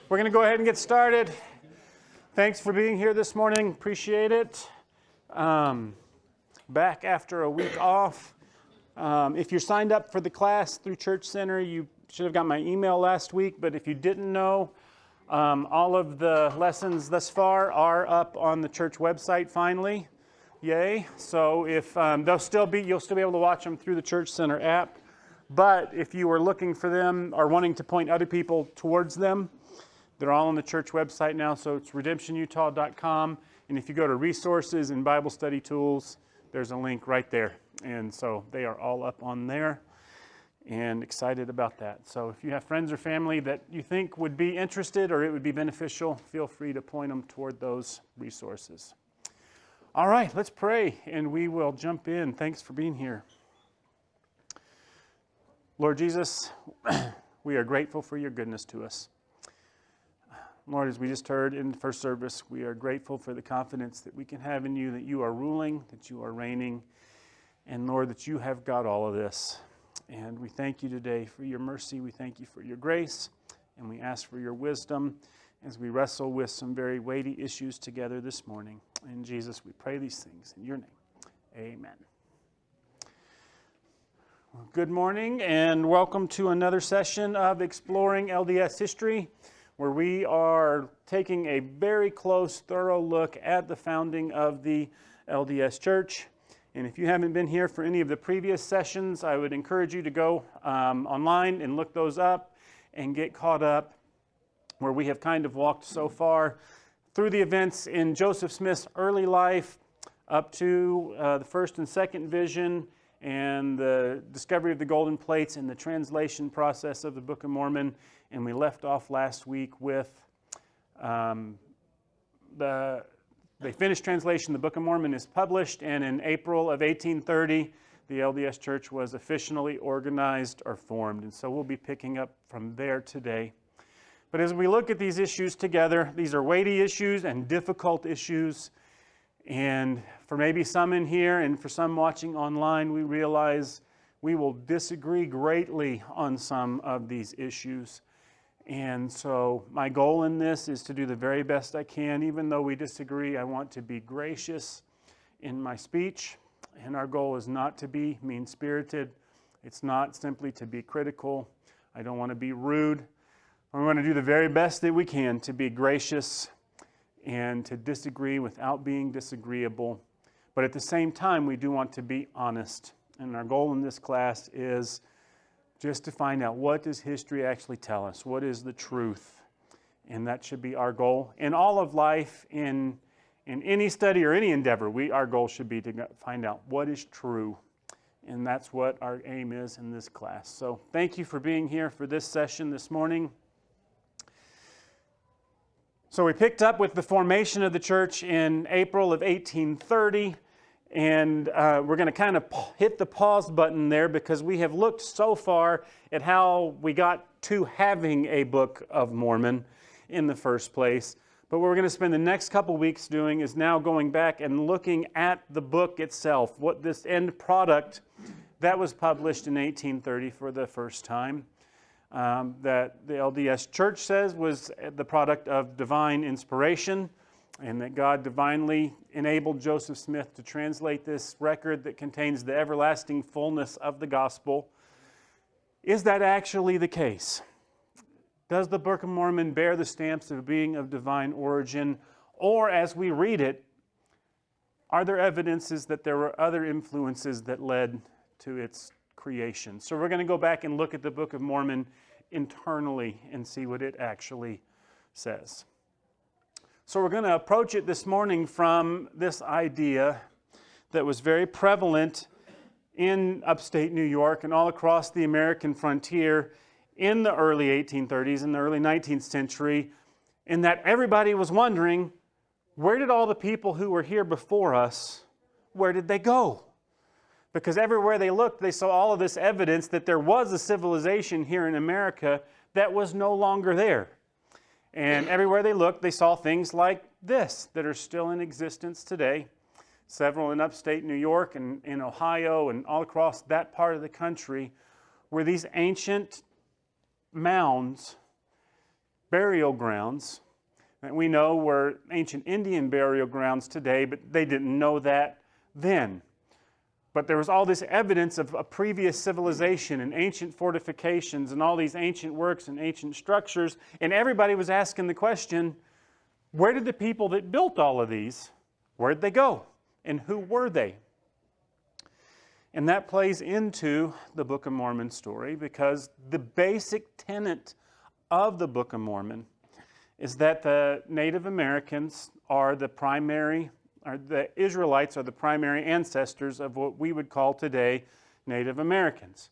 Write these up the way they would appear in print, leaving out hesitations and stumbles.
We're going to go ahead and get started. Thanks for being here this morning. Appreciate it. Back after a week off. If you're signed up for the class through Church Center, you should have got my email last week. But if you didn't know, all of the lessons thus far are up on the church website finally. Yay. So if you'll still be able to watch them through the Church Center app. But if you are looking for them or wanting to point other people towards them, they're all on the church website now, so it's redemptionutah.com. And if you go to resources and Bible study tools, there's a link right there. And so they are all up on there, and excited about that. So if you have friends or family that you think would be interested or it would be beneficial, feel free to point them toward those resources. All right, let's pray, and we will jump in. Thanks for being here. Lord Jesus, we are grateful for your goodness to us. Lord, as we just heard in the first service, we are grateful for the confidence that we can have in you, that you are ruling, that you are reigning, and Lord, that you have got all of this. And we thank you today for your mercy. We thank you for your grace, and we ask for your wisdom as we wrestle with some very weighty issues together this morning. In Jesus, we pray these things in your name. Amen. Well, good morning, and welcome to another session of Exploring LDS History, where we are taking a very close, thorough look at the founding of the LDS Church. And if you haven't been here for any of the previous sessions, I would encourage you to go online and look those up and get caught up, where we have kind of walked so far through the events in Joseph Smith's early life up to the first and second vision and the discovery of the golden plates and the translation process of the Book of Mormon. And we left off last week with they finished translation. The Book of Mormon is published, and in April of 1830, the LDS Church was officially organized or formed. And so we'll be picking up from there today. But as we look at these issues together, these are weighty issues and difficult issues. And for maybe some in here and for some watching online, we realize we will disagree greatly on some of these issues. And so my goal in this is to do the very best I can. Even though we disagree, I want to be gracious in my speech. And our goal is not to be mean-spirited. It's not simply to be critical. I don't want to be rude. We want to do the very best that we can to be gracious and to disagree without being disagreeable. But at the same time, we do want to be honest. And our goal in this class is just to find out, what does history actually tell us? What is the truth? And that should be our goal. In all of life, in any study or any endeavor, our goal should be to find out what is true. And that's what our aim is in this class. So thank you for being here for this session this morning. So we picked up with the formation of the church in April of 1830, and we're going to kind of hit the pause button there because we have looked so far at how we got to having a Book of Mormon in the first place. But what we're going to spend the next couple weeks doing is now going back and looking at the book itself, what this end product that was published in 1830 for the first time. That the LDS Church says was the product of divine inspiration, and that God divinely enabled Joseph Smith to translate this record that contains the everlasting fullness of the gospel. Is that actually the case? Does the Book of Mormon bear the stamps of being of divine origin? Or as we read it, are there evidences that there were other influences that led to its creation? So we're going to go back and look at the Book of Mormon internally and see what it actually says. So we're going to approach it this morning from this idea that was very prevalent in upstate New York and all across the American frontier in the early 1830s and the early 19th century, in that everybody was wondering, where did all the people who were here before us, where did they go? Because everywhere they looked, they saw all of this evidence that there was a civilization here in America that was no longer there. And everywhere they looked, they saw things like this that are still in existence today. Several in upstate New York and in Ohio and all across that part of the country, were these ancient mounds burial grounds that we know were ancient Indian burial grounds today, but they didn't know that then. But there was all this evidence of a previous civilization and ancient fortifications and all these ancient works and ancient structures, and everybody was asking the question, where did the people that built all of these, where did they go? And who were they? And that plays into the Book of Mormon story, because the basic tenet of the Book of Mormon is that the Native Americans are the primary, or the Israelites are the primary ancestors of what we would call today Native Americans.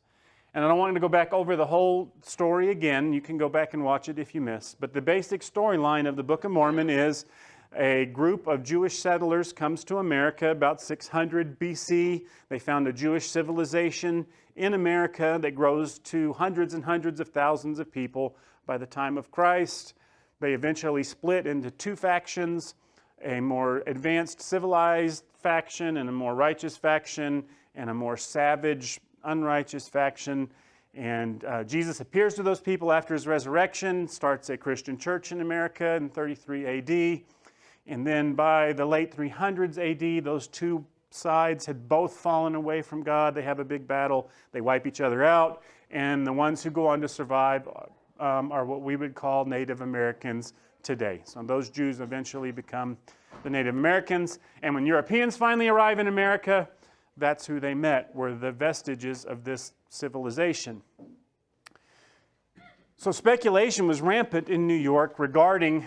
And I don't want to go back over the whole story again. You can go back and watch it if you missed. But the basic storyline of the Book of Mormon is a group of Jewish settlers comes to America about 600 BC. They found a Jewish civilization in America that grows to hundreds and hundreds of thousands of people by the time of Christ. They eventually split into two factions, a more advanced civilized faction and a more righteous faction, and a more savage, unrighteous faction. And Jesus appears to those people after his resurrection, starts a Christian church in America in 33 AD. And then by the late 300s AD, those two sides had both fallen away from God. They have a big battle. They wipe each other out. And the ones who go on to survive are what we would call Native Americans today. So those Jews eventually become the Native Americans. And when Europeans finally arrive in America, that's who they met, were the vestiges of this civilization. So speculation was rampant in New York regarding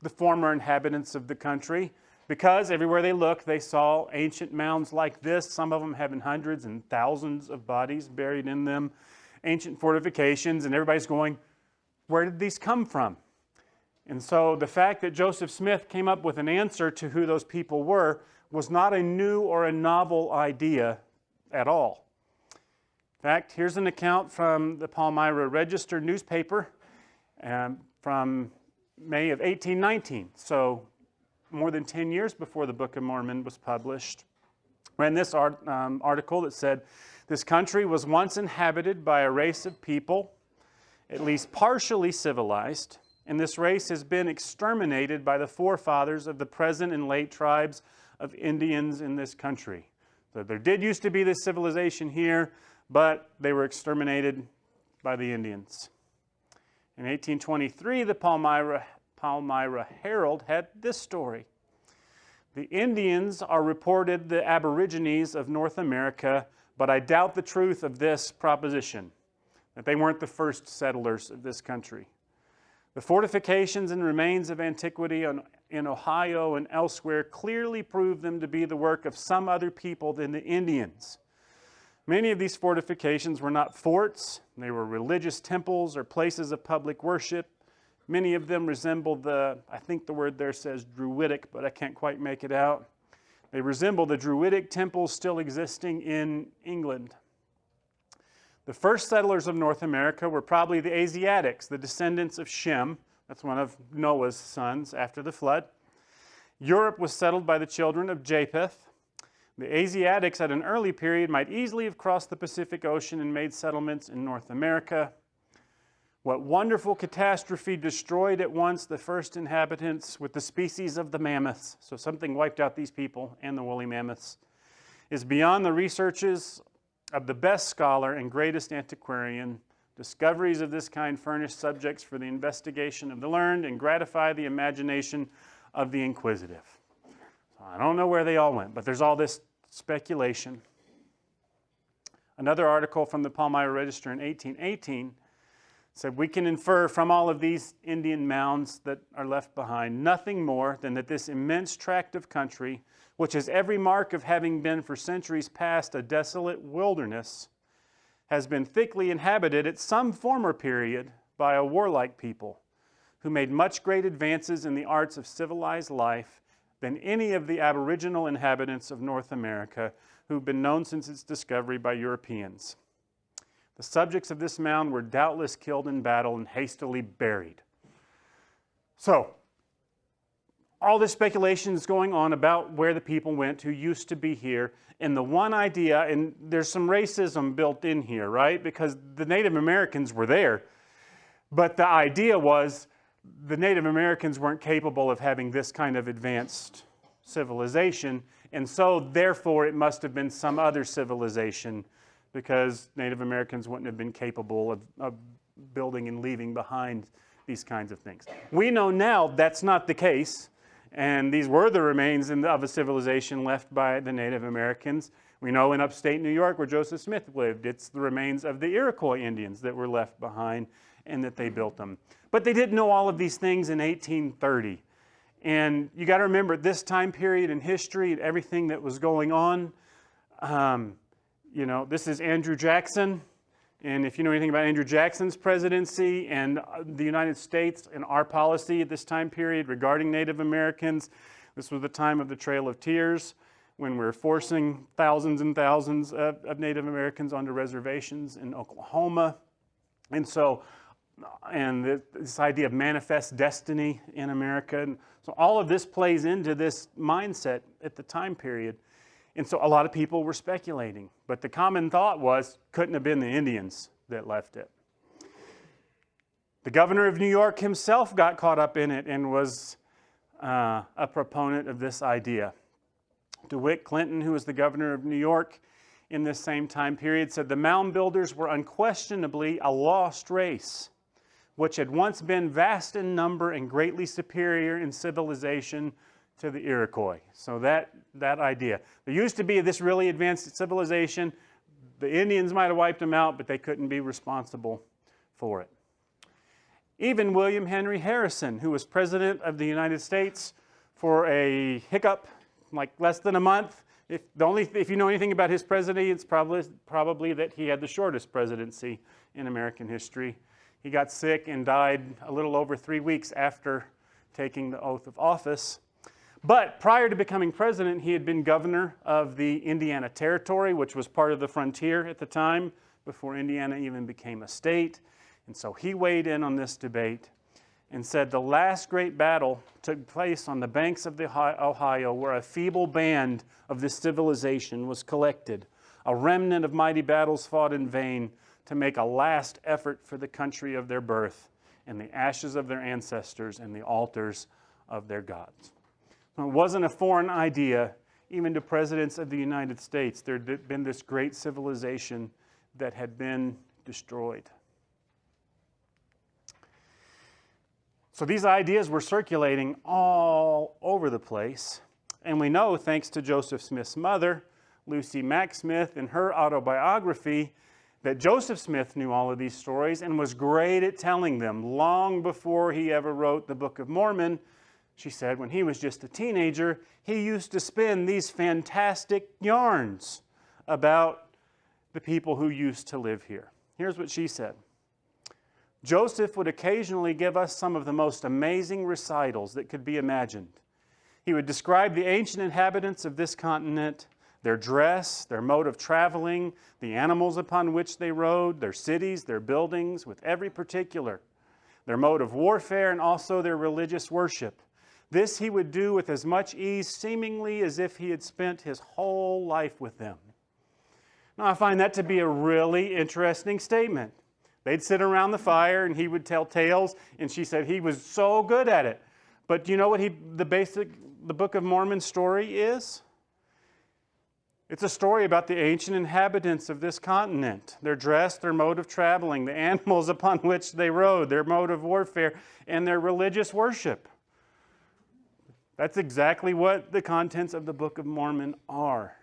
the former inhabitants of the country, because everywhere they looked, they saw ancient mounds like this, some of them having hundreds and thousands of bodies buried in them, ancient fortifications, and everybody's going, where did these come from? And so the fact that Joseph Smith came up with an answer to who those people were was not a new or a novel idea at all. In fact, here's an account from the Palmyra Register newspaper from May of 1819, so more than 10 years before the Book of Mormon was published. I ran this article that said, this country was once inhabited by a race of people, at least partially civilized, and this race has been exterminated by the forefathers of the present and late tribes of Indians in this country. So there did used to be this civilization here, but they were exterminated by the Indians. In 1823, the Palmyra Herald had this story. The Indians are reported the Aborigines of North America, but I doubt the truth of this proposition, that they weren't the first settlers of this country. The fortifications and remains of antiquity in Ohio and elsewhere clearly prove them to be the work of some other people than the Indians. Many of these fortifications were not forts. They were religious temples or places of public worship. Many of them resemble I think the word there says Druidic, but I can't quite make it out. They resemble the Druidic temples still existing in England. The first settlers of North America were probably the Asiatics, the descendants of Shem. That's one of Noah's sons after the flood. Europe was settled by the children of Japheth. The Asiatics at an early period might easily have crossed the Pacific Ocean and made settlements in North America. What wonderful catastrophe destroyed at once the first inhabitants with the species of the mammoths, so something wiped out these people and the woolly mammoths, is beyond the researches of the best scholar and greatest antiquarian. Discoveries of this kind furnish subjects for the investigation of the learned and gratify the imagination of the inquisitive. So I don't know where they all went, but there's all this speculation. Another article from the Palmyra Register in 1818 said, we can infer from all of these Indian mounds that are left behind nothing more than that this immense tract of country, which has every mark of having been for centuries past a desolate wilderness, has been thickly inhabited at some former period by a warlike people who made much great advances in the arts of civilized life than any of the aboriginal inhabitants of North America who've been known since its discovery by Europeans. The subjects of this mound were doubtless killed in battle and hastily buried. So, all this speculation is going on about where the people went who used to be here, and the one idea, and there's some racism built in here, right? Because the Native Americans were there, but the idea was, the Native Americans weren't capable of having this kind of advanced civilization, and so therefore it must have been some other civilization, because Native Americans wouldn't have been capable of building and leaving behind these kinds of things. We know now that's not the case, and these were the remains of a civilization left by the Native Americans. We know in upstate New York where Joseph Smith lived, it's the remains of the Iroquois Indians that were left behind and that they built them. But they didn't know all of these things in 1830. And you got to remember, this time period in history and everything that was going on, you know, this is Andrew Jackson. And if you know anything about Andrew Jackson's presidency and the United States and our policy at this time period regarding Native Americans, this was the time of the Trail of Tears, when we're forcing thousands and thousands of Native Americans onto reservations in Oklahoma. And so, and this idea of manifest destiny in America. And so all of this plays into this mindset at the time period. And so a lot of people were speculating. But the common thought was, couldn't have been the Indians that left it. The governor of New York himself got caught up in it and was a proponent of this idea. DeWitt Clinton, who was the governor of New York in this same time period, said the mound builders were unquestionably a lost race, which had once been vast in number and greatly superior in civilization to the Iroquois. So that idea. There used to be this really advanced civilization. The Indians might have wiped them out, but they couldn't be responsible for it. Even William Henry Harrison, who was president of the United States for a hiccup, like less than a month. If you know anything about his presidency, it's probably that he had the shortest presidency in American history. He got sick and died a little over 3 weeks after taking the oath of office. But prior to becoming president, he had been governor of the Indiana Territory, which was part of the frontier at the time, before Indiana even became a state. And so he weighed in on this debate and said the last great battle took place on the banks of the Ohio, where a feeble band of this civilization was collected, a remnant of mighty battles fought in vain to make a last effort for the country of their birth and the ashes of their ancestors and the altars of their gods. It wasn't a foreign idea, even to presidents of the United States. There had been this great civilization that had been destroyed. So these ideas were circulating all over the place. And we know, thanks to Joseph Smith's mother, Lucy Mack Smith, in her autobiography, that Joseph Smith knew all of these stories and was great at telling them long before he ever wrote the Book of Mormon. She said when he was just a teenager, he used to spin these fantastic yarns about the people who used to live here. Here's what she said. Joseph would occasionally give us some of the most amazing recitals that could be imagined. He would describe the ancient inhabitants of this continent, their dress, their mode of traveling, the animals upon which they rode, their cities, their buildings, with every particular, their mode of warfare, and also their religious worship. This he would do with as much ease, seemingly as if he had spent his whole life with them. Now, I find that to be a really interesting statement. They'd sit around the fire and he would tell tales, and she said he was so good at it. But do you know what the Book of Mormon story is? It's a story about the ancient inhabitants of this continent, their dress, their mode of traveling, the animals upon which they rode, their mode of warfare, and their religious worship. That's exactly what the contents of the Book of Mormon are.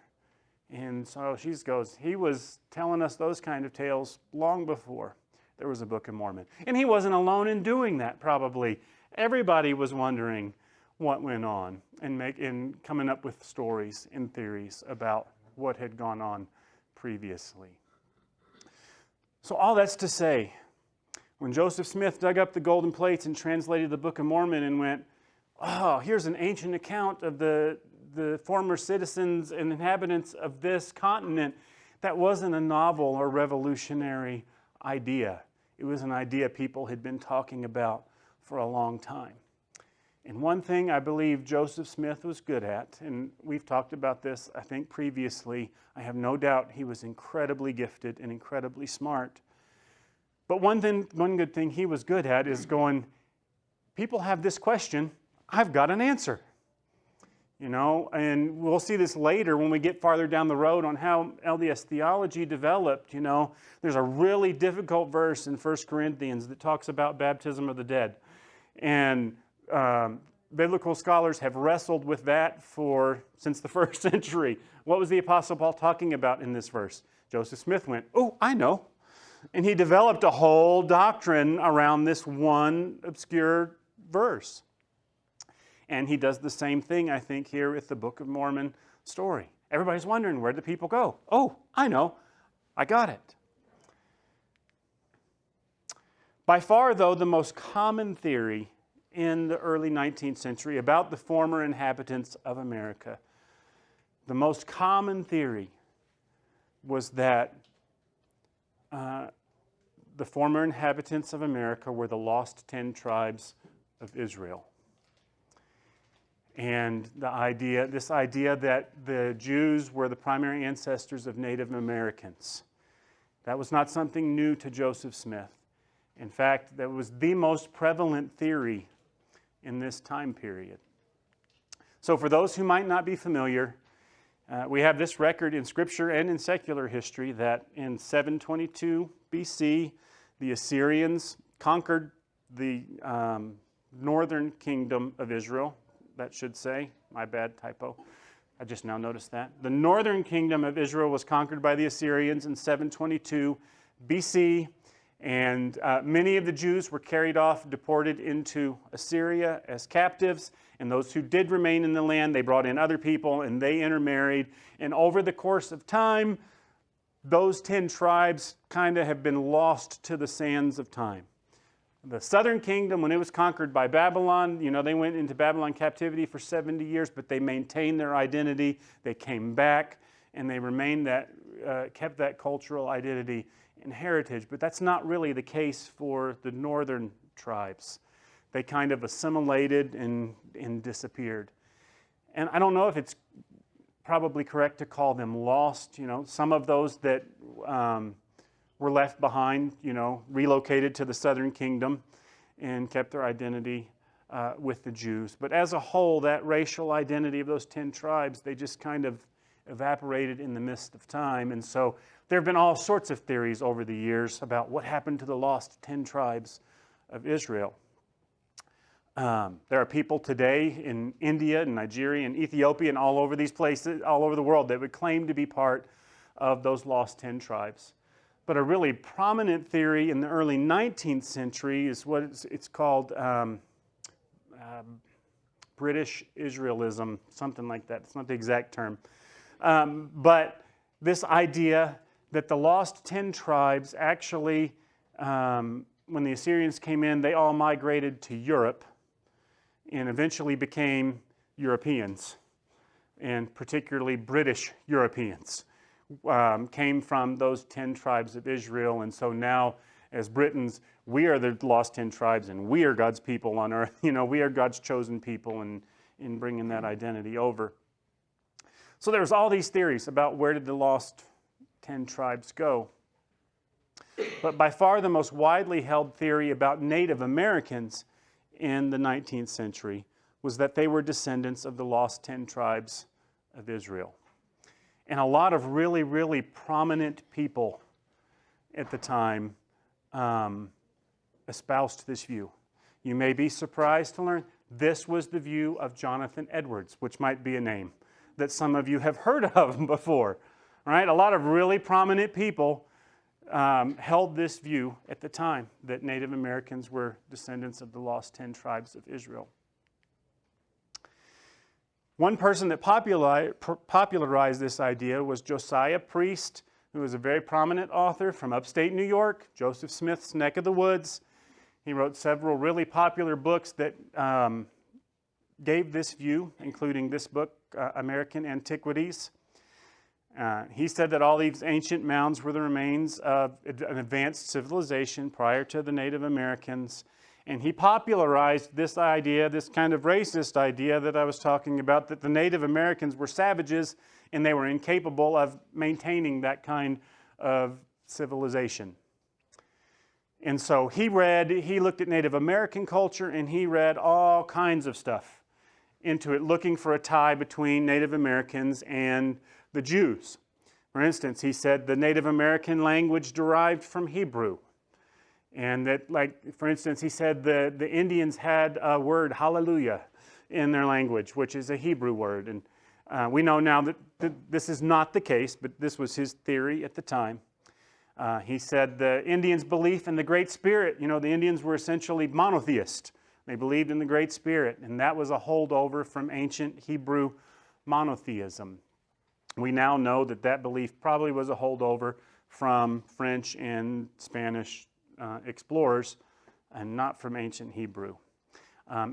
And so she goes, he was telling us those kind of tales long before there was a Book of Mormon. And he wasn't alone in doing that, probably. Everybody was wondering what went on and coming up with stories and theories about what had gone on previously. So all that's to say, when Joseph Smith dug up the golden plates and translated the Book of Mormon and went, oh, here's an ancient account of the former citizens and inhabitants of this continent, that wasn't a novel or revolutionary idea. It was an idea people had been talking about for a long time. And one thing I believe Joseph Smith was good at, and we've talked about this, I think, previously, I have no doubt he was incredibly gifted and incredibly smart. But one good thing he was good at is going, people have this question, I've got an answer. You know, and we'll see this later when we get farther down the road on how LDS theology developed. You know, there's a really difficult verse in 1 Corinthians that talks about baptism of the dead. And biblical scholars have wrestled with that since the first century. What was the Apostle Paul talking about in this verse? Joseph Smith went, oh, I know. And he developed a whole doctrine around this one obscure verse. And he does the same thing, I think, here with the Book of Mormon story. Everybody's wondering, where do the people go? Oh, I know. I got it. By far, though, the most common theory in the early 19th century about the former inhabitants of America, the most common theory was that the former inhabitants of America were the lost 10 tribes of Israel. And this idea that the Jews were the primary ancestors of Native Americans. That was not something new to Joseph Smith. In fact, that was the most prevalent theory in this time period. So for those who might not be familiar, we have this record in Scripture and in secular history that in 722 BC, the Assyrians conquered the northern kingdom of Israel. That should say, my bad, typo. I just now noticed that. The northern kingdom of Israel was conquered by the Assyrians in 722 BC, and many of the Jews were carried off, deported into Assyria as captives, and those who did remain in the land, they brought in other people, and they intermarried, and over the course of time, those 10 tribes kind of have been lost to the sands of time. The southern kingdom, when it was conquered by Babylon, you know, they went into Babylon captivity for 70 years, but they maintained their identity. They came back, and they kept that cultural identity and heritage. But that's not really the case for the northern tribes. They kind of assimilated and disappeared. And I don't know if it's probably correct to call them lost. You know, some of those that were left behind, you know, relocated to the southern kingdom and kept their identity with the Jews. But as a whole, that racial identity of those 10 tribes, they just kind of evaporated in the mist of time. And so there have been all sorts of theories over the years about what happened to the lost 10 tribes of Israel. There are people today in India and Nigeria and Ethiopia and all over these places, all over the world, that would claim to be part of those lost 10 tribes. But a really prominent theory in the early 19th century is what it's called British Israelism, something like that. It's not the exact term. But this idea that the lost 10 tribes actually, when the Assyrians came in, they all migrated to Europe and eventually became Europeans, and particularly British Europeans. Came from those 10 tribes of Israel, and so now as Britons, we are the lost 10 tribes, and we are God's people on earth. You know, we are God's chosen people in bringing that identity over. So there's all these theories about where did the lost 10 tribes go. But by far the most widely held theory about Native Americans in the 19th century was that they were descendants of the lost 10 tribes of Israel. And a lot of really, really prominent people at the time espoused this view. You may be surprised to learn this was the view of Jonathan Edwards, which might be a name that some of you have heard of before. Right? A lot of really prominent people held this view at the time, that Native Americans were descendants of the lost 10 tribes of Israel. One person that popularized this idea was Josiah Priest, who was a very prominent author from upstate New York, Joseph Smith's neck of the woods. He wrote several really popular books that gave this view, including this book, American Antiquities. He said that all these ancient mounds were the remains of an advanced civilization prior to the Native Americans. And he popularized this idea, this kind of racist idea that I was talking about, that the Native Americans were savages and they were incapable of maintaining that kind of civilization. And so he looked at Native American culture, and he read all kinds of stuff into it, looking for a tie between Native Americans and the Jews. For instance, he said the Native American language derived from Hebrew. And that, like, for instance, he said the Indians had a word, hallelujah, in their language, which is a Hebrew word. And we know now that this is not the case, but this was his theory at the time. He said the Indians' belief in the Great Spirit, the Indians were essentially monotheist. They believed in the Great Spirit, and that was a holdover from ancient Hebrew monotheism. We now know that that belief probably was a holdover from French and Spanish explorers and not from ancient Hebrew.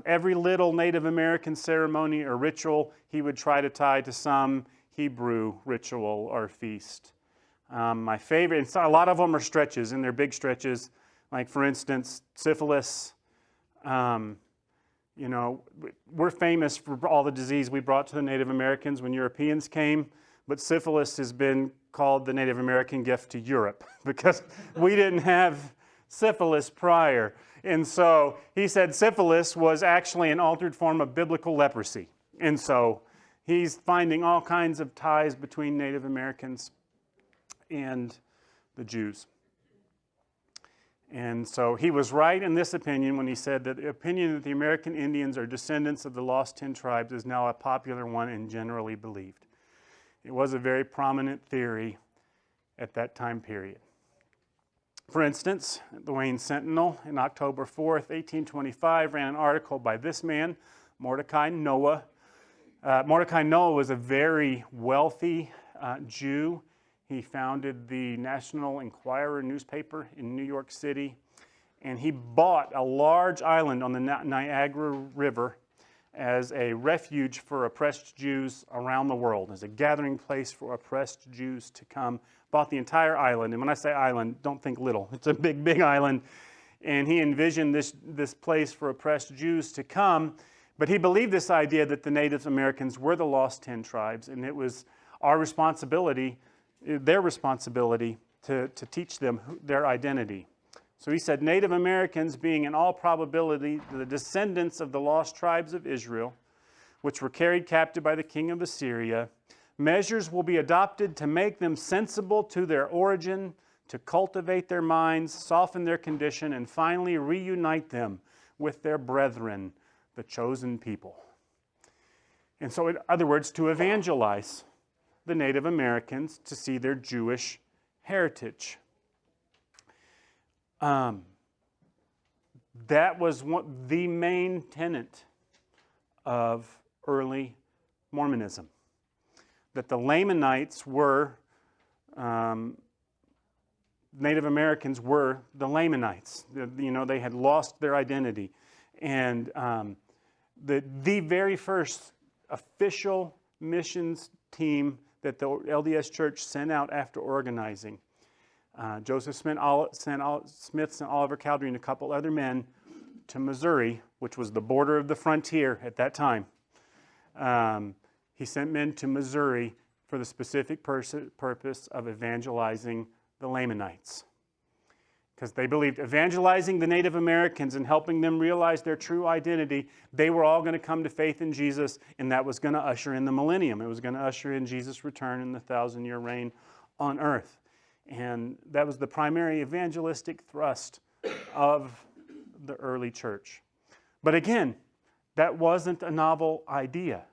Every little Native American ceremony or ritual he would try to tie to some Hebrew ritual or feast. My favorite, and a lot of them are stretches, and they're big stretches. Like, for instance, syphilis. We're famous for all the disease we brought to the Native Americans when Europeans came, but syphilis has been called the Native American gift to Europe because we didn't have syphilis prior. And so he said syphilis was actually an altered form of biblical leprosy. And so he's finding all kinds of ties between Native Americans and the Jews. And so he was right in this opinion when he said that the opinion that the American Indians are descendants of the lost 10 tribes is now a popular one and generally believed. It was a very prominent theory at that time period. For instance, the Wayne Sentinel in October 4th, 1825 ran an article by this man, Mordecai Noah. Mordecai Noah was a very wealthy Jew. He founded the National Enquirer newspaper in New York City, and he bought a large island on the Niagara River as a refuge for oppressed Jews around the world, as a gathering place for oppressed Jews to come. Bought the entire island, and when I say island, don't think little. It's a big, big island, and he envisioned this place for oppressed Jews to come, but he believed this idea that the Native Americans were the lost 10 tribes, and it was our responsibility, their responsibility, to teach them their identity. So he said, Native Americans, being in all probability the descendants of the lost tribes of Israel, which were carried captive by the king of Assyria, measures will be adopted to make them sensible to their origin, to cultivate their minds, soften their condition, and finally reunite them with their brethren, the chosen people. And so, in other words, to evangelize the Native Americans to see their Jewish heritage. That was the main tenet of early Mormonism, that the Lamanites were, Native Americans were the Lamanites. They had lost their identity. And the very first official missions team that the LDS Church sent out after organizing, Joseph Smith sent Oliver Cowdery and a couple other men to Missouri, which was the border of the frontier at that time. He sent men to Missouri for the specific purpose of evangelizing the Lamanites, because they believed evangelizing the Native Americans and helping them realize their true identity, they were all going to come to faith in Jesus, and that was going to usher in the millennium. It was going to usher in Jesus' return in the 1,000-year reign on earth. And that was the primary evangelistic thrust of the early church. But again, that wasn't a novel idea.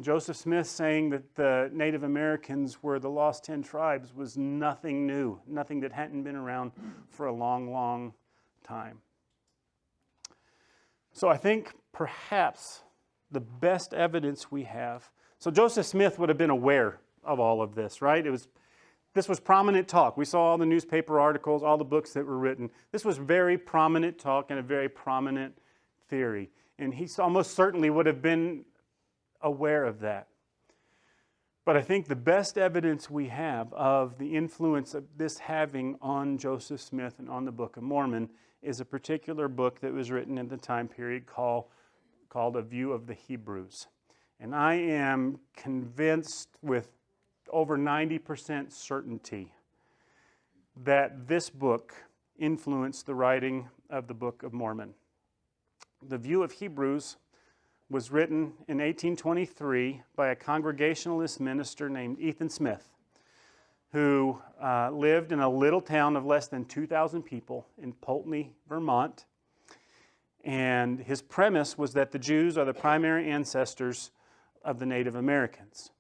Joseph Smith saying that the Native Americans were the lost 10 tribes was nothing new, nothing that hadn't been around for a long, long time. So I think perhaps the best evidence we have, so Joseph Smith would have been aware of all of this, right? This was prominent talk. We saw all the newspaper articles, all the books that were written. This was very prominent talk and a very prominent theory. And he almost certainly would have been aware of that. But I think the best evidence we have of the influence of this having on Joseph Smith and on the Book of Mormon is a particular book that was written in the time period called A View of the Hebrews. And I am convinced with over 90% certainty that this book influenced the writing of the Book of Mormon. The View of Hebrews was written in 1823 by a Congregationalist minister named Ethan Smith, who lived in a little town of less than 2,000 people in Poultney, Vermont. And his premise was that the Jews are the primary ancestors of the Native Americans.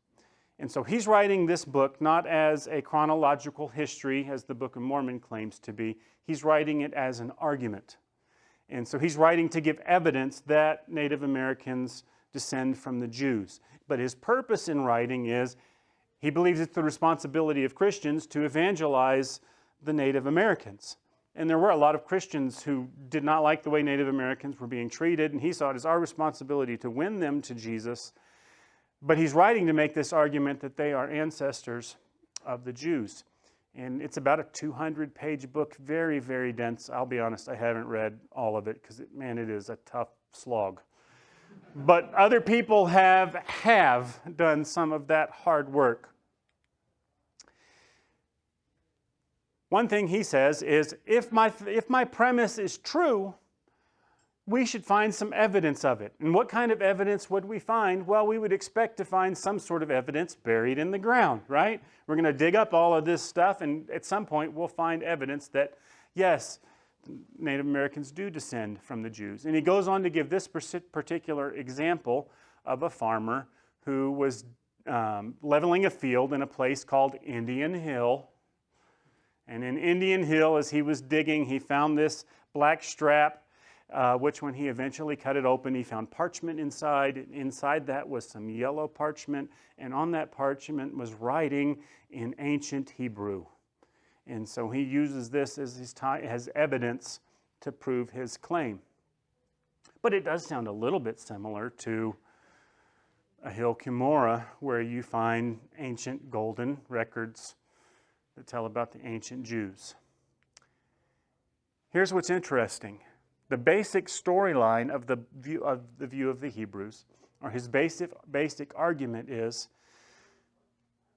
And so he's writing this book not as a chronological history, as the Book of Mormon claims to be. He's writing it as an argument. And so he's writing to give evidence that Native Americans descend from the Jews. But his purpose in writing is he believes it's the responsibility of Christians to evangelize the Native Americans. And there were a lot of Christians who did not like the way Native Americans were being treated, and he saw it as our responsibility to win them to Jesus. But he's writing to make this argument that they are ancestors of the Jews. And it's about a 200-page book, very, very dense. I'll be honest, I haven't read all of it because, man, it is a tough slog. But other people have done some of that hard work. One thing he says is, if my premise is true, we should find some evidence of it. And what kind of evidence would we find? Well, we would expect to find some sort of evidence buried in the ground, right? We're going to dig up all of this stuff, and at some point we'll find evidence that, yes, Native Americans do descend from the Jews. And he goes on to give this particular example of a farmer who was leveling a field in a place called Indian Hill. And in Indian Hill, as he was digging, he found this black strap, which when he eventually cut it open, he found parchment inside. Inside that was some yellow parchment, and on that parchment was writing in ancient Hebrew. And so he uses this as evidence to prove his claim. But it does sound a little bit similar to a hill Cumorah, where you find ancient golden records that tell about the ancient Jews. Here's what's interesting. The basic storyline of the view of the Hebrews, or his basic argument, is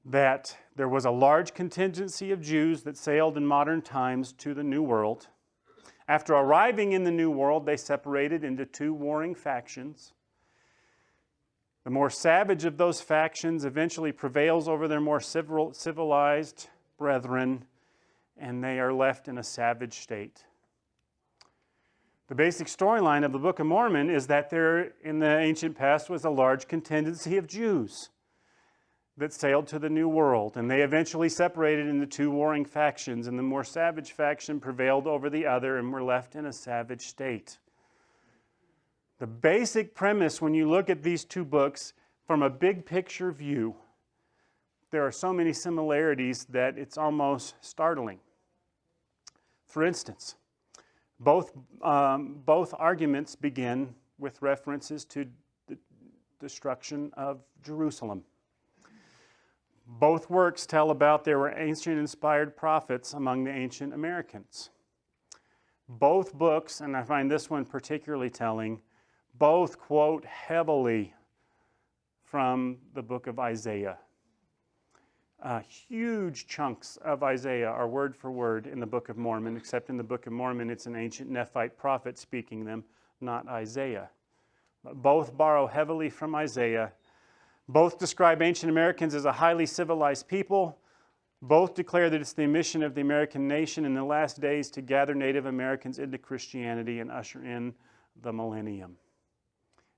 that there was a large contingency of Jews that sailed in modern times to the New World. After arriving in the New World, they separated into two warring factions. The more savage of those factions eventually prevails over their more civilized brethren, and they are left in a savage state. The basic storyline of the Book of Mormon is that there, in the ancient past, was a large contingency of Jews that sailed to the New World, and they eventually separated into two warring factions, and the more savage faction prevailed over the other, and were left in a savage state. The basic premise, when you look at these two books from a big picture view, there are so many similarities that it's almost startling. For instance, both arguments begin with references to the destruction of Jerusalem. Both works tell about there were ancient inspired prophets among the ancient Americans. Both books, and I find this one particularly telling, both quote heavily from the book of Isaiah. Huge chunks of Isaiah are word for word in the Book of Mormon, except in the Book of Mormon it's an ancient Nephite prophet speaking them, not Isaiah. But both borrow heavily from Isaiah. Both describe ancient Americans as a highly civilized people. Both declare that it's the mission of the American nation in the last days to gather Native Americans into Christianity and usher in the millennium.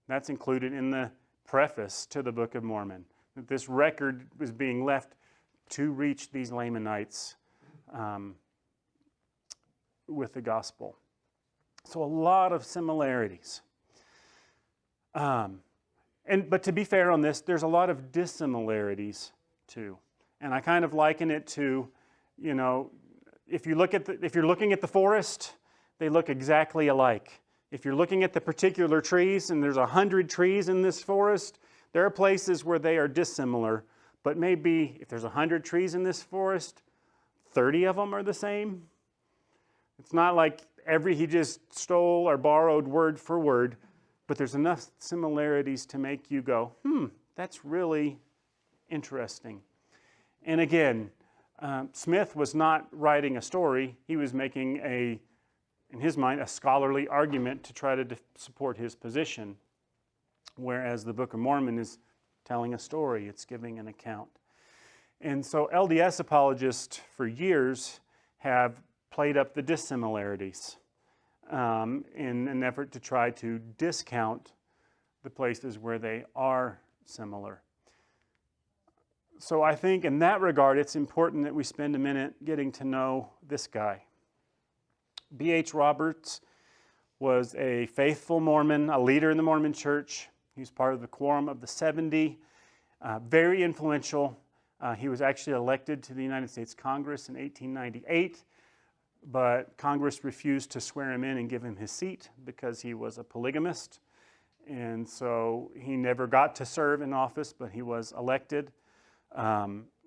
That's included in the preface to the Book of Mormon, that this record was being left to reach these Lamanites with the gospel. So a lot of similarities. But to be fair on this, there's a lot of dissimilarities too. And I kind of liken it to, if you're looking at the forest, they look exactly alike. If you're looking at the particular trees, and there's 100 trees in this forest, there are places where they are dissimilar. But maybe if there's 100 trees in this forest, 30 of them are the same. It's not like he just stole or borrowed word for word, but there's enough similarities to make you go, that's really interesting. And again, Smith was not writing a story. He was making in his mind, a scholarly argument to try to support his position, whereas the Book of Mormon is telling a story. It's giving an account. And so LDS apologists for years have played up the dissimilarities in an effort to try to discount the places where they are similar. So I think in that regard, it's important that we spend a minute getting to know this guy. B.H. Roberts was a faithful Mormon, a leader in the Mormon church. He was part of the Quorum of the 70, very influential. He was actually elected to the United States Congress in 1898, but Congress refused to swear him in and give him his seat because he was a polygamist. And so he never got to serve in office, but he was elected.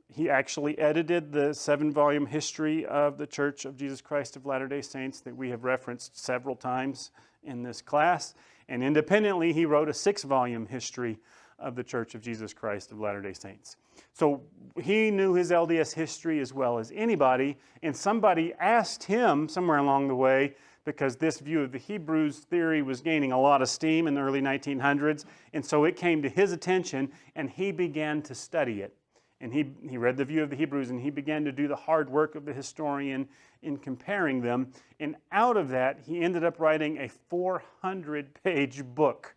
He actually edited the 7-volume history of the Church of Jesus Christ of Latter-day Saints that we have referenced several times in this class. And independently, he wrote a 6-volume history of the Church of Jesus Christ of Latter-day Saints. So he knew his LDS history as well as anybody, and somebody asked him somewhere along the way, because this view of the Hebrews theory was gaining a lot of steam in the early 1900s, and so it came to his attention, and he began to study it. And he read the view of the Hebrews, and he began to do the hard work of the historian in comparing them. And out of that, he ended up writing a 400-page book,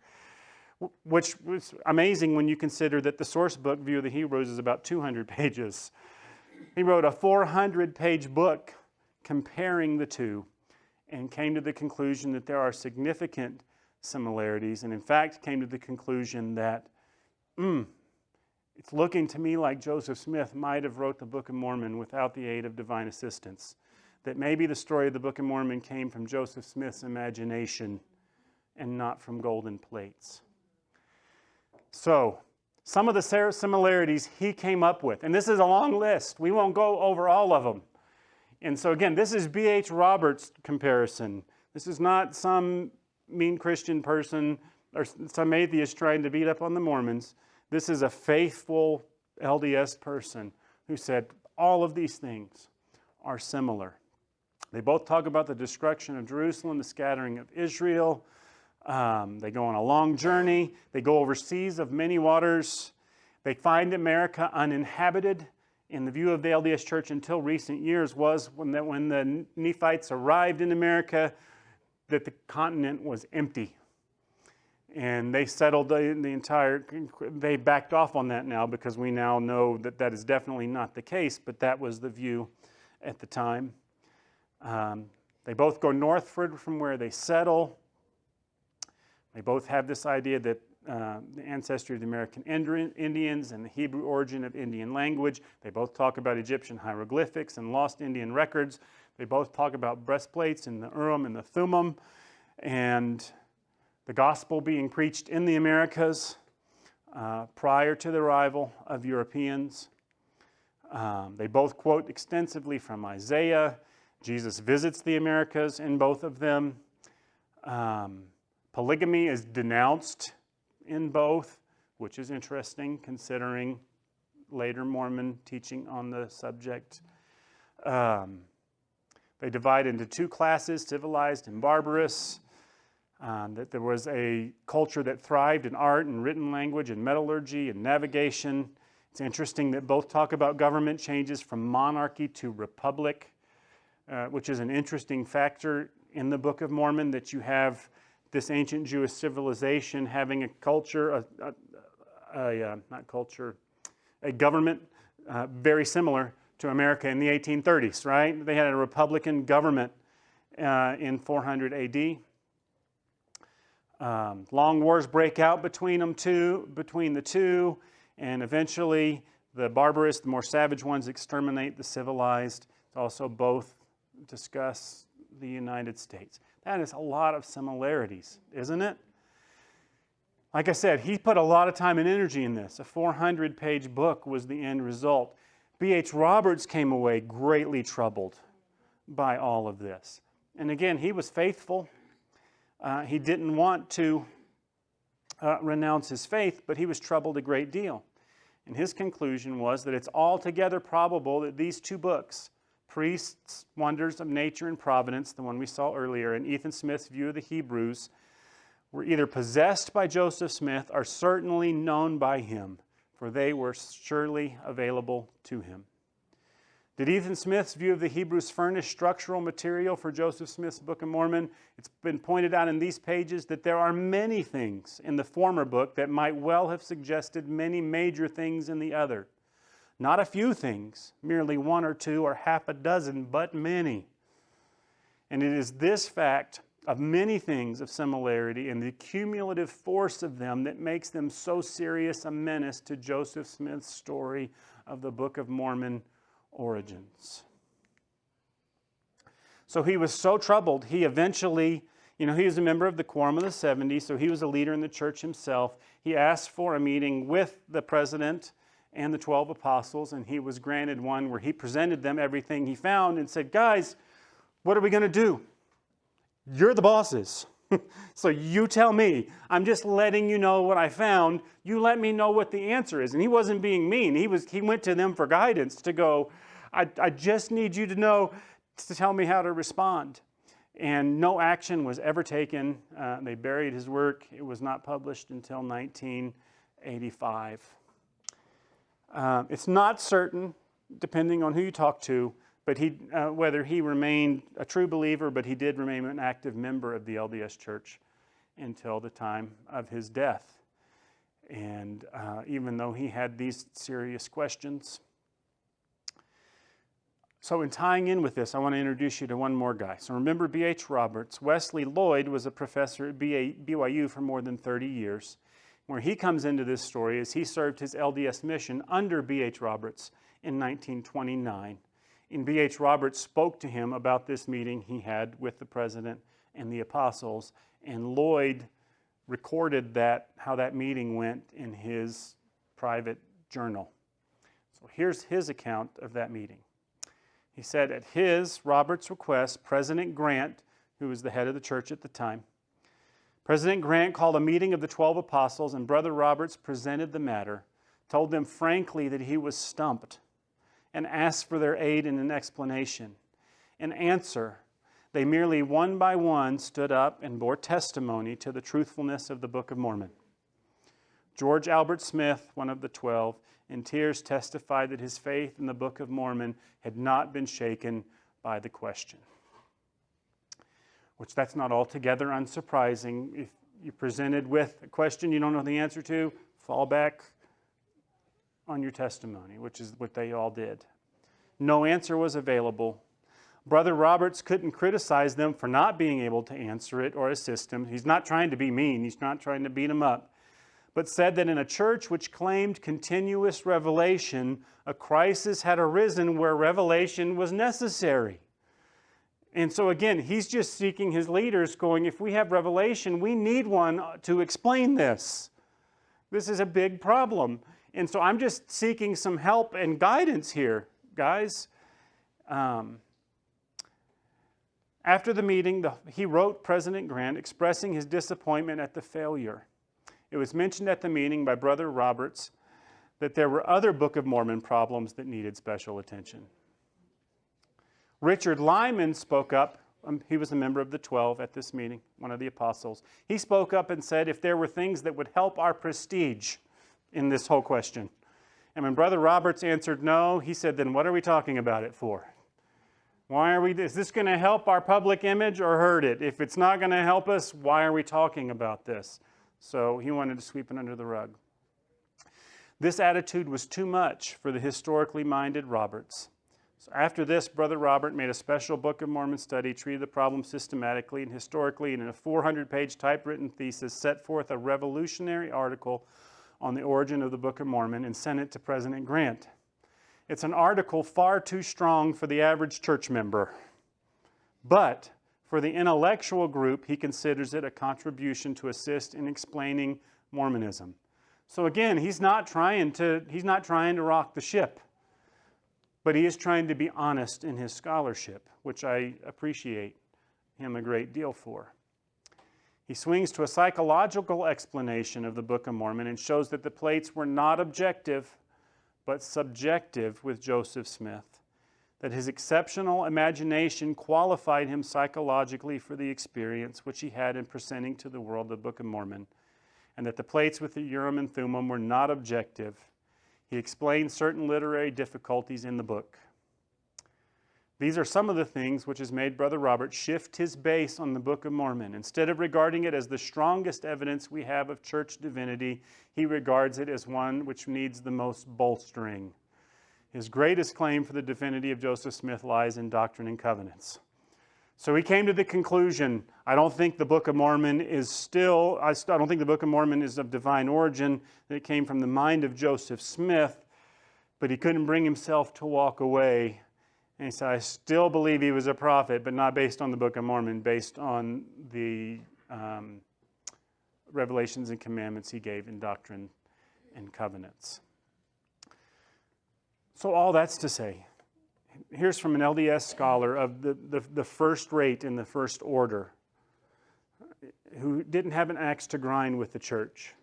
which was amazing when you consider that the source book, View of the Hebrews, is about 200 pages. He wrote a 400-page book comparing the two and came to the conclusion that there are significant similarities, and in fact came to the conclusion that it's looking to me like Joseph Smith might have wrote the Book of Mormon without the aid of divine assistance. That maybe the story of the Book of Mormon came from Joseph Smith's imagination and not from golden plates. So, some of the similarities he came up with, and this is a long list. We won't go over all of them. And so again, this is B.H. Roberts' comparison. This is not some mean Christian person or some atheist trying to beat up on the Mormons. This is a faithful LDS person who said all of these things are similar. They both talk about the destruction of Jerusalem, the scattering of Israel. They go on a long journey. They go overseas of many waters. They find America uninhabited. In the view of the LDS Church until recent years was when the Nephites arrived in America, that the continent was empty. And they settled they backed off on that now because we now know that that is definitely not the case, but that was the view at the time. They both go northward from where they settle. They both have this idea that the ancestry of the American Indians and the Hebrew origin of Indian language. They both talk about Egyptian hieroglyphics and lost Indian records. They both talk about breastplates in the Urim and the Thummim, and the gospel being preached in the Americas prior to the arrival of Europeans. They both quote extensively from Isaiah. Jesus visits the Americas in both of them. Polygamy is denounced in both, which is interesting considering later Mormon teaching on the subject. They divide into two classes, civilized and barbarous. That there was a culture that thrived in art and written language and metallurgy and navigation. It's interesting that both talk about government changes from monarchy to republic, which is an interesting factor in the Book of Mormon, that you have this ancient Jewish civilization having a culture, a government very similar to America in the 1830s, right? They had a republican government in 400 AD. Long wars break out between the two, and eventually the barbarous, the more savage ones exterminate the civilized. Also both discuss the United States. That is a lot of similarities, isn't it? Like I said, he put a lot of time and energy in this. A 400-page book was the end result. B.H. Roberts came away greatly troubled by all of this. And again, he was faithful. He didn't want to renounce his faith, but he was troubled a great deal. And his conclusion was that it's altogether probable that these two books, Priest's Wonders of Nature and Providence, the one we saw earlier, and Ethan Smith's View of the Hebrews, were either possessed by Joseph Smith or certainly known by him, for they were surely available to him. Did Ethan Smith's View of the Hebrews furnish structural material for Joseph Smith's Book of Mormon? It's been pointed out in these pages that there are many things in the former book that might well have suggested many major things in the other. Not a few things, merely one or two or half a dozen, but many. And it is this fact of many things of similarity and the cumulative force of them that makes them so serious a menace to Joseph Smith's story of the Book of Mormon origins. So he was so troubled, he eventually, he was a member of the Quorum of the 70, so he was a leader in the church himself. He asked for a meeting with the president and the 12 apostles, and he was granted one where he presented them everything he found and said, guys, what are we going to do? You're the bosses. So you tell me. I'm just letting you know what I found. You let me know what the answer is. And he wasn't being mean. He went to them for guidance to go, I just need you to know, to tell me how to respond. And no action was ever taken. They buried his work. It was not published until 1985. It's not certain, depending on who you talk to, but whether he remained a true believer, but he did remain an active member of the LDS Church until the time of his death. And even though he had these serious questions. So in tying in with this, I want to introduce you to one more guy. So remember B.H. Roberts. Wesley Lloyd was a professor at BYU for more than 30 years. Where he comes into this story is he served his LDS mission under B.H. Roberts in 1929. And B.H. Roberts spoke to him about this meeting he had with the president and the apostles, and Lloyd recorded how that meeting went in his private journal. So here's his account of that meeting. He said, at Roberts' request, President Grant, who was the head of the church at the time, President Grant called a meeting of the 12 apostles, and Brother Roberts presented the matter, told them frankly that he was stumped, and asked for their aid in an explanation. In answer, they merely one by one stood up and bore testimony to the truthfulness of the Book of Mormon. George Albert Smith, one of the 12, in tears testified that his faith in the Book of Mormon had not been shaken by the question. Which that's not altogether unsurprising. If you're presented with a question you don't know the answer to, fall back on your testimony, which is what they all did. No answer was available. Brother Roberts couldn't criticize them for not being able to answer it or assist him. He's not trying to be mean. He's not trying to beat him up. But said that in a church which claimed continuous revelation, a crisis had arisen where revelation was necessary. And so again, he's just seeking his leaders going, if we have revelation, we need one to explain this. This is a big problem. And so I'm just seeking some help and guidance here, guys. After the meeting, he wrote President Grant expressing his disappointment at the failure. It was mentioned at the meeting by Brother Roberts that there were other Book of Mormon problems that needed special attention. Richard Lyman spoke up. He was a member of the 12 at this meeting, one of the apostles. He spoke up and said if there were things that would help our prestige in this whole question. And when Brother Roberts answered no, he said, then what are we talking about it for? Is this going to help our public image or hurt it? If it's not going to help us, why are we talking about this? So he wanted to sweep it under the rug. This attitude was too much for the historically minded Roberts. So after this, Brother Robert made a special Book of Mormon study, treated the problem systematically and historically, and in a 400-page typewritten thesis set forth a revolutionary article on the origin of the Book of Mormon and sent it to President Grant. It's an article far too strong for the average church member, but for the intellectual group, he considers it a contribution to assist in explaining Mormonism. So again, he's not trying to rock the ship. But he is trying to be honest in his scholarship, which I appreciate him a great deal for. He swings to a psychological explanation of the Book of Mormon and shows that the plates were not objective, but subjective with Joseph Smith, that his exceptional imagination qualified him psychologically for the experience which he had in presenting to the world the Book of Mormon, and that the plates with the Urim and Thummim were not objective. He explained certain literary difficulties in the book. These are some of the things which has made Brother Robert shift his base on the Book of Mormon. Instead of regarding it as the strongest evidence we have of church divinity, he regards it as one which needs the most bolstering. His greatest claim for the divinity of Joseph Smith lies in Doctrine and Covenants. So he came to the conclusion, I don't think the Book of Mormon is I don't think the Book of Mormon is of divine origin, that it came from the mind of Joseph Smith, but he couldn't bring himself to walk away. And he said, I still believe he was a prophet, but not based on the Book of Mormon, based on the revelations and commandments he gave in Doctrine and Covenants. So all that's to say, here's from an LDS scholar of the first rate in the first order, who didn't have an axe to grind with the church,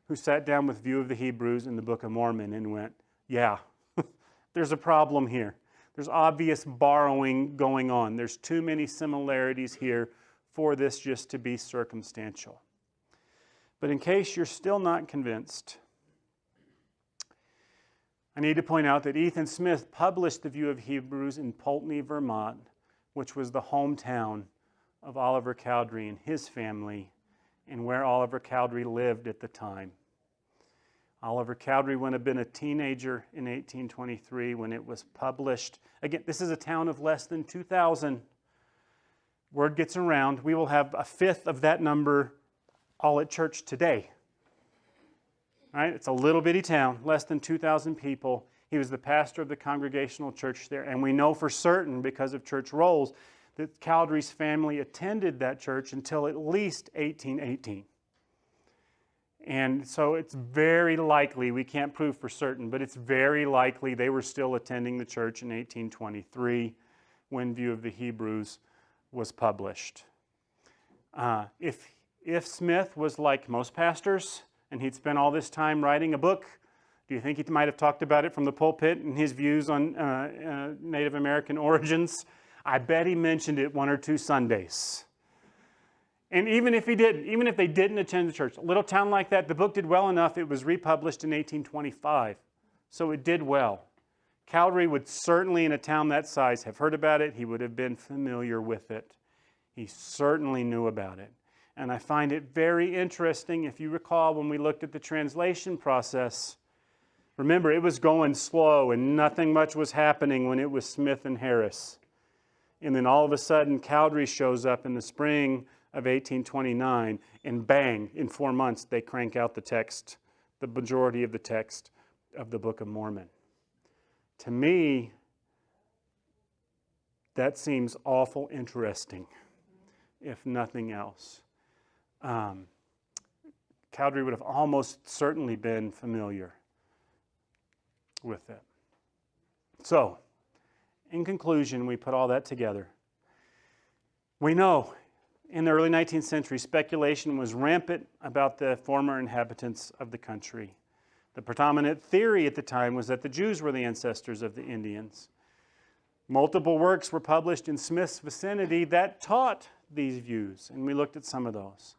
who sat down with View of the Hebrews in the Book of Mormon and went, yeah, there's a problem here. There's obvious borrowing going on. There's too many similarities here for this just to be circumstantial. But in case you're still not convinced, I need to point out that Ethan Smith published the View of Hebrews in Pulteney, Vermont, which was the hometown of Oliver Cowdery and his family, and where Oliver Cowdery lived at the time. Oliver Cowdery would have been a teenager in 1823 when it was published. Again, this is a town of less than 2,000. Word gets around. We will have a fifth of that number all at church today. Right? It's a little bitty town, less than 2,000 people. He was the pastor of the Congregational Church there, and we know for certain, because of church rolls, that Cowdery's family attended that church until at least 1818. And so it's very likely, we can't prove for certain, but it's very likely they were still attending the church in 1823 when View of the Hebrews was published. If Smith was like most pastors, and he'd spent all this time writing a book, do you think he might have talked about it from the pulpit and his views on Native American origins? I bet he mentioned it one or two Sundays. And even if he didn't, even if they didn't attend the church, a little town like that, the book did well enough, it was republished in 1825. So it did well. Cowdery would certainly, in a town that size, have heard about it. He would have been familiar with it. He certainly knew about it. And I find it very interesting, if you recall, when we looked at the translation process, remember, it was going slow and nothing much was happening when it was Smith and Harris. And then all of a sudden, Cowdery shows up in the spring of 1829, and bang, in 4 months, they crank out the text, the majority of the text of the Book of Mormon. To me, that seems awful interesting, if nothing else. Cowdery would have almost certainly been familiar with it. So, in conclusion, we put all that together. We know in the early 19th century, speculation was rampant about the former inhabitants of the country. The predominant theory at the time was that the Jews were the ancestors of the Indians. Multiple works were published in Smith's vicinity that taught these views, and we looked at some of those.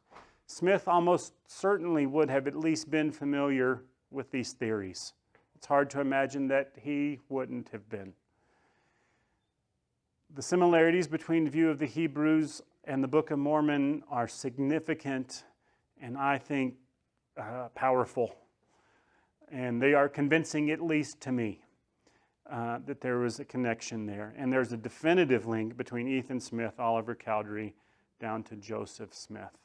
Smith almost certainly would have at least been familiar with these theories. It's hard to imagine that he wouldn't have been. The similarities between the View of the Hebrews and the Book of Mormon are significant and I think powerful. And they are convincing, at least to me, that there was a connection there. And there's a definitive link between Ethan Smith, Oliver Cowdery, down to Joseph Smith.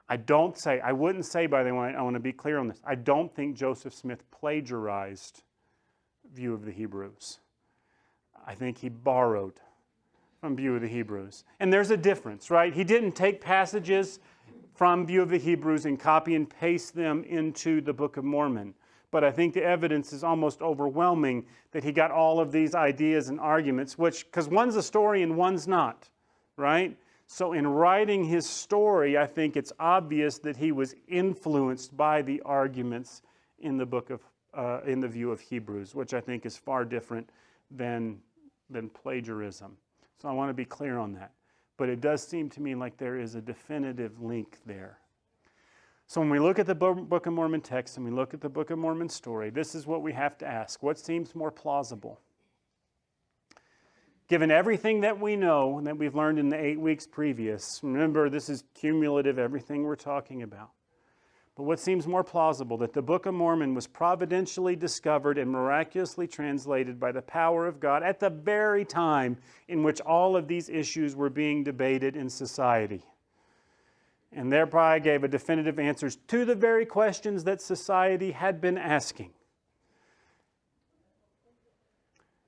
I wouldn't say, by the way, I want to be clear on this, I don't think Joseph Smith plagiarized View of the Hebrews. I think he borrowed from View of the Hebrews. And there's a difference, right? He didn't take passages from View of the Hebrews and copy and paste them into the Book of Mormon. But I think the evidence is almost overwhelming that he got all of these ideas and arguments, because one's a story and one's not, right? So in writing his story, I think it's obvious that he was influenced by the arguments in the Book in the view of Hebrews, which I think is far different than plagiarism. So I want to be clear on that. But it does seem to me like there is a definitive link there. So when we look at the Book of Mormon text and we look at the Book of Mormon story, this is what we have to ask. What seems more plausible? Given everything that we know and that we've learned in the 8 weeks previous, remember this is cumulative, everything we're talking about. But what seems more plausible, that the Book of Mormon was providentially discovered and miraculously translated by the power of God at the very time in which all of these issues were being debated in society. And thereby gave a definitive answers to the very questions that society had been asking.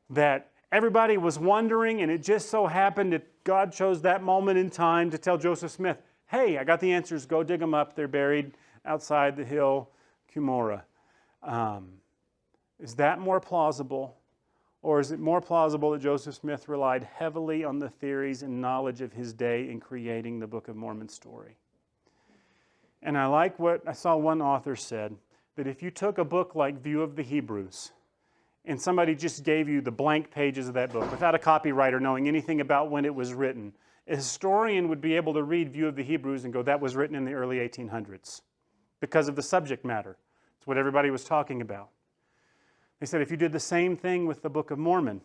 That everybody was wondering, and it just so happened that God chose that moment in time to tell Joseph Smith, hey, I got the answers, go dig them up, they're buried outside the hill, Cumorah. Is that more plausible? Or is it more plausible that Joseph Smith relied heavily on the theories and knowledge of his day in creating the Book of Mormon story? And I like what I saw one author said, that if you took a book like View of the Hebrews, and somebody just gave you the blank pages of that book without a copywriter knowing anything about when it was written, a historian would be able to read View of the Hebrews and go, that was written in the early 1800s. Because of the subject matter. It's what everybody was talking about. They said if you did the same thing with the Book of Mormon,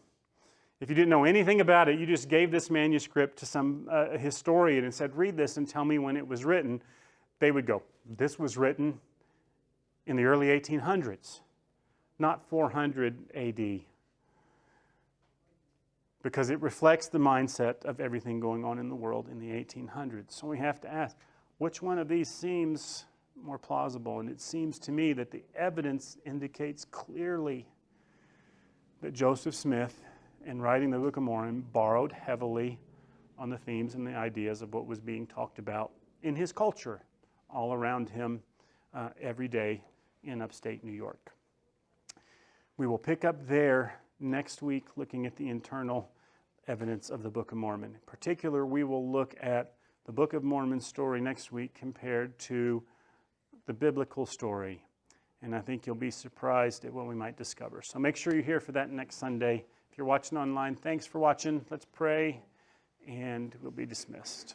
if you didn't know anything about it, you just gave this manuscript to some historian and said, read this and tell me when it was written, they would go, this was written in the early 1800s, not 400 AD. Because it reflects the mindset of everything going on in the world in the 1800s. So we have to ask, which one of these seems more plausible? And it seems to me that the evidence indicates clearly that Joseph Smith, in writing the Book of Mormon, borrowed heavily on the themes and the ideas of what was being talked about in his culture all around him every day in upstate New York. We will pick up there next week looking at the internal evidence of the Book of Mormon. In particular, we will look at the Book of Mormon story next week compared to the biblical story. And I think you'll be surprised at what we might discover. So make sure you're here for that next Sunday. If you're watching online, thanks for watching. Let's pray, and we'll be dismissed.